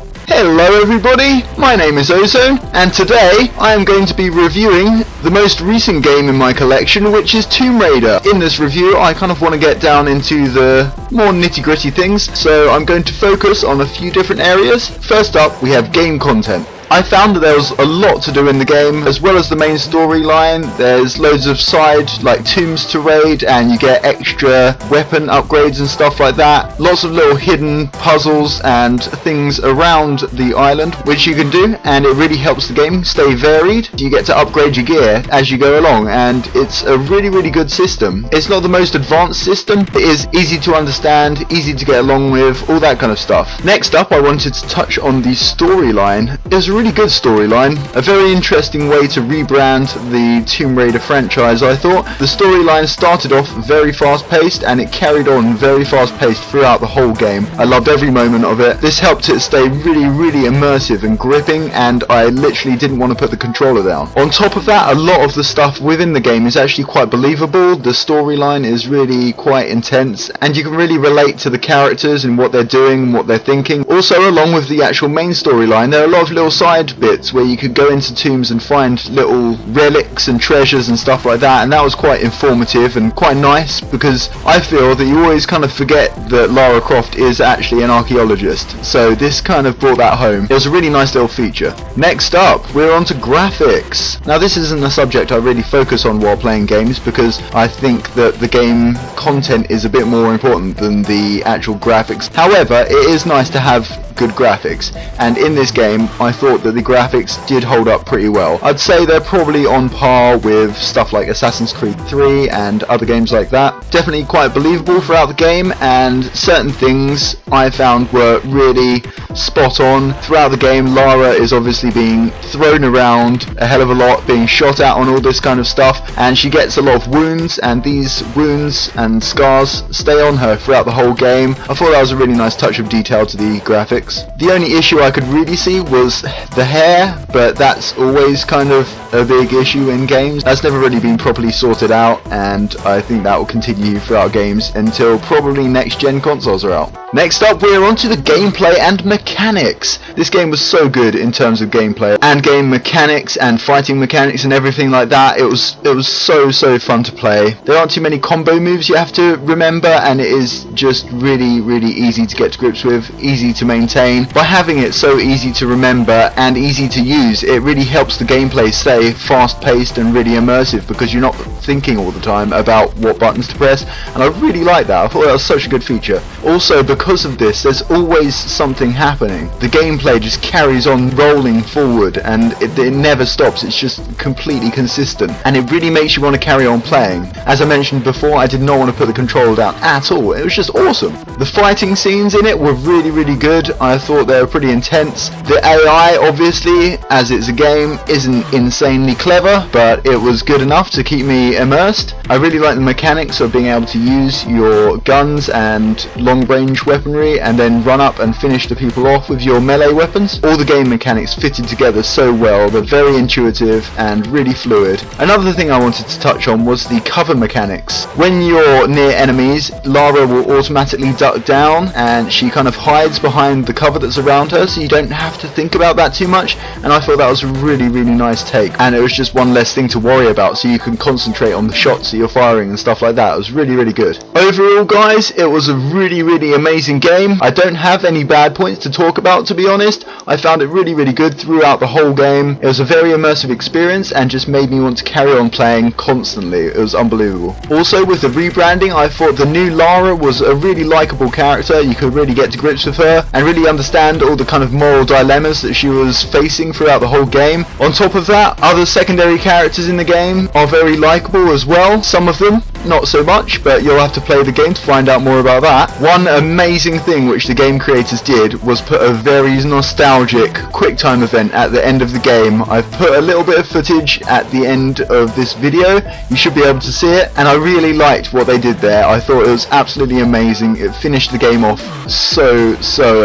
Hello everybody, my name is Ozpwn, and today I am going to be reviewing the most recent game in my collection, which is Tomb Raider. In this review I kind of want to get down into the more nitty-gritty things, so I'm going to focus on a few different areas. First up, we have game content. I found that there was a lot to do in the game, as well as the main storyline. There's loads of side like tombs to raid, and you get extra weapon upgrades and stuff like that. Lots of little hidden puzzles and things around the island which you can do, and it really helps the game stay varied. You get to upgrade your gear as you go along, and it's a really good system. It's not the most advanced system, it is easy to understand, easy to get along with, all that kind of stuff. Next up, I wanted to touch on the storyline. It was a really good storyline, a very interesting way to rebrand the Tomb Raider franchise. I thought the storyline started off very fast paced and it carried on very fast paced throughout the whole game. I loved every moment of it. This helped it stay really immersive and gripping, and I literally didn't want to put the controller down. On top of that, a lot of the stuff within the game is actually quite believable. The storyline is really quite intense and you can really relate to the characters and what they're doing and what they're thinking. Also, along with the actual main storyline, there are a lot of little side bits where you could go into tombs and find little relics and treasures and stuff like that, and that was quite informative and quite nice, because I feel that you always kind of forget that Lara Croft is actually an archaeologist, so this kind of brought that home. It was a really nice little feature. Next up, we're on to graphics. Now this isn't a subject I really focus on while playing games, because I think that the game content is a bit more important than the actual graphics. However, it is nice to have good graphics, and in this game I thought that the graphics did hold up pretty well. I'd say they're probably on par with stuff like Assassin's Creed 3 and other games like that. Definitely quite believable throughout the game, and certain things I found were really spot on. Throughout the game, Lara is obviously being thrown around a hell of a lot, being shot at on all this kind of stuff, and she gets a lot of wounds, and these wounds and scars stay on her throughout the whole game. I thought that was a really nice touch of detail to the graphics. The only issue I could really see was the hair, but that's always kind of a big issue in games. That's never really been properly sorted out, and I think that will continue throughout games until probably next gen consoles are out. Next up, we're on to the gameplay and mechanics. This game was so good in terms of gameplay and game mechanics and fighting mechanics and everything like that. It was so fun to play. There aren't too many combo moves you have to remember, and it is just really easy to get to grips with, easy to maintain. By having it so easy to remember and easy to use, it really helps the gameplay stay fast paced and really immersive, because you're not thinking all the time about what buttons to press, and I really like that. I thought that was such a good feature. Also, because of this, there's always something happening. The gameplay just carries on rolling forward, and it never stops. It's just completely consistent, and it really makes you want to carry on playing. As I mentioned before, I did not want to put the controller down at all. It was just awesome. The fighting scenes in it were really good. I thought they were pretty intense. The AI, obviously, as it's a game, isn't insanely clever, but it was good enough to keep me immersed. I really like the mechanics of being able to use your guns and long range weaponry and then run up and finish the people off with your melee weapons. All the game mechanics fitted together so well. They're very intuitive and really fluid. Another thing I wanted to touch on was the cover mechanics. When you're near enemies, Lara will automatically duck down, and she kind of hides behind the cover that's around her, so you don't have to think about that too much, and I thought that was a really nice take, and it was just one less thing to worry about, so you can concentrate on the shots that you're firing and stuff like that. It was really good. Overall, guys, it was a really amazing game. I don't have any bad points to talk about, to be honest. I found it really good throughout the whole game. It was a very immersive experience and just made me want to carry on playing constantly. It was unbelievable. Also, with the rebranding, I thought the new Lara was a really likable character. You could really get to grips with her and really understand all the kind of moral dilemmas that she was facing throughout the whole game. On top of that, other secondary characters in the game are very likable as well. Some of them, not so much, but you'll have to play the game to find out more about that. One amazing thing which the game creators did was put a very nostalgic QuickTime event at the end of the game. I've put a little bit of footage at the end of this video. You should be able to see it, and I really liked what they did there. I thought it was absolutely amazing. It finished the game off so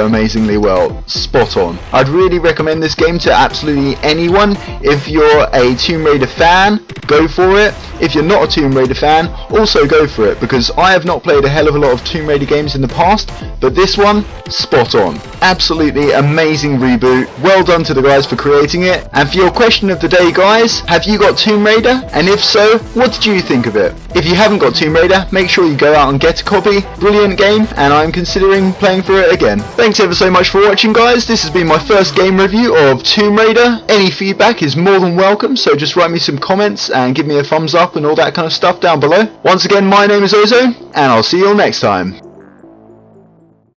amazingly well. Spot on. I'd really recommend this game to absolutely anyone. If you're a Tomb Raider fan, go for it. if you're not a Tomb Raider fan, also go for it, because I have not played a hell of a lot of Tomb Raider games in the past, but this one, spot on. Absolutely amazing reboot. Well done to the guys for creating it. And for your question of the day, guys, have you got Tomb Raider? And if so, what did you think of it? If you haven't got Tomb Raider, make sure you go out and get a copy. Brilliant game, and I'm considering playing through it again. Thanks ever so much for watching, guys. This has been my first game review of Tomb Raider. Any feedback is more than welcome, so just write me some comments and give me a thumbs up and all that kind of stuff down below. Once again, my name is Ozpwn, and I'll see you all next time.